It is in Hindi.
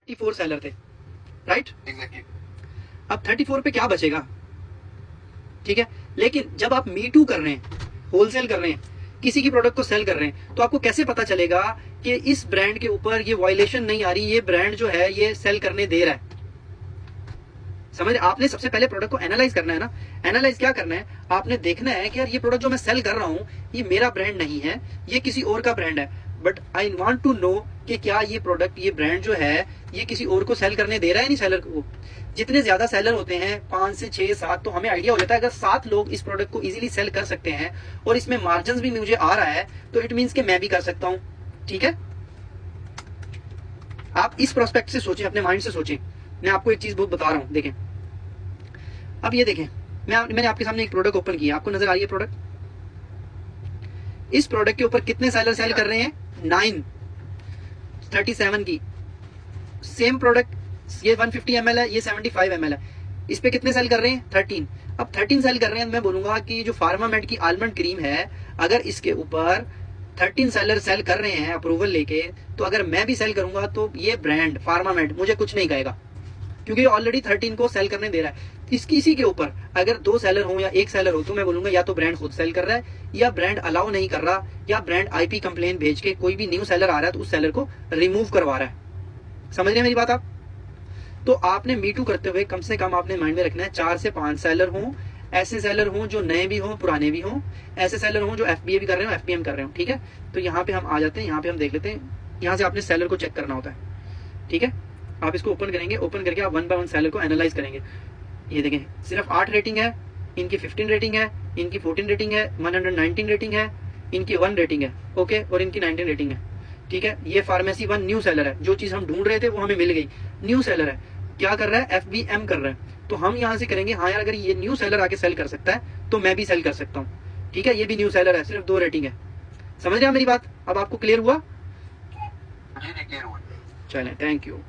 34 सेलर थे, राइट? एग्जैक्टली। अब 34 पे क्या बचेगा? ठीक है, लेकिन जब आप मी टू कर रहे हैं, होलसेल कर रहे हैं, किसी की प्रोडक्ट को सेल कर रहे हैं, तो आपको कैसे पता चलेगा कि इस ब्रांड के ऊपर ये वायलेशन नहीं आ रही, ये ब्रांड जो है ये सेल करने दे रहा है? समझ, आपने सबसे पहले प्रोडक्ट को एनालाइज करना है ना। एनालाइज क्या करना है, आपने देखना है कि यार ये प्रोडक्ट जो मैं सेल कर रहा हूं ये मेरा ब्रांड नहीं है, ये किसी और का ब्रांड है, but I want to know कि क्या ये प्रोडक्ट, ये ब्रांड जो है ये किसी और को सेल करने दे रहा है नहीं सेलर को। जितने ज्यादा सेलर होते हैं, 5 से 6 7, तो हमें आइडिया हो जाता है अगर 7 लोग इस प्रोडक्ट को इजीली सेल कर सकते हैं और इसमें मार्जिन भी मुझे आ रहा है, तो इट मीन्स कि मैं भी कर सकता हूं। ठीक है, आप इस प्रोस्पेक्ट से सोचें, अपने माइंड से सोचें। मैं आपको एक चीज बहुत बता रहा हूं, देखें। अब ये देखें, मैंने आपके सामने एक प्रोडक्ट ओपन किया, आपको नजर आ रही है प्रोडक्ट? इस प्रोडक्ट के ऊपर कितने सेलर सेल कर रहे हैं? 9, 37 की। सेम प्रोडक्ट, ये 150 ml है, ये 75 ml है, इस पे कितने सेल कर रहे हैं? 13। अब 13 सेल कर रहे हैं, मैं बोलूंगा कि जो फार्मामेड की आलमंड क्रीम है, अगर इसके ऊपर 13 सेलर सेल कर रहे हैं अप्रूवल लेके, तो अगर मैं भी सेल करूंगा तो ये ब्रांड फार्मामेड मुझे कुछ नहीं कहेगा, क्योंकि ऑलरेडी 13 को सेल करने दे रहा है। इसी के ऊपर अगर 2 सेलर हो या 1 सेलर हो, तो मैं बोलूंगा या तो ब्रांड खुद सेल कर रहा है, या ब्रांड अलाउ नहीं कर रहा, या ब्रांड आईपी कंप्लेन भेज के कोई भी न्यू सेलर आ रहा है तो उस सेलर को रिमूव करवा रहा है। समझ रहे हैं मेरी बात आप? तो आपने मी टू करते हुए कम से कम आपने माइंड में रखना है 4 से 5 सेलर हों, ऐसे सेलर हों जो नए भी हों पुराने भी हों, ऐसे सेलर हों जो एफबीए भी कर रहे हो एफपीएम कर रहे हो। ठीक है, तो यहाँ पे हम आ जाते हैं, यहाँ पे हम देख लेते हैं, यहाँ से आपने सेलर को चेक करना होता है। ठीक है, आप इसको ओपन करेंगे, ओपन करके आप 1 बाय 1 सेलर को एनालाइज करेंगे। ये देखें, सिर्फ 8 रेटिंग है, इनकी 15 रेटिंग है, इनकी 14 रेटिंग है, 119 रेटिंग है, इनकी 1 रेटिंग है, ओके, और इनकी 19 रेटिंग है। ठीक है, ये फार्मेसी 1 न्यू सेलर है, जो चीज हम ढूंढ रहे थे वो हमें मिल गई, न्यू सेलर है। क्या कर रहा है? एफबीएम कर रहा है। तो हम यहाँ से करेंगे, हाँ यार अगर ये न्यू सेलर आके सेल कर सकता है तो मैं भी सेल कर सकता हूँ। ठीक है, ये भी न्यू सेलर है, सिर्फ 2 रेटिंग है। समझ रहे हैं मेरी बात? अब आपको क्लियर हुआ? जी क्लियर हुआ। चलें, थैंक यू।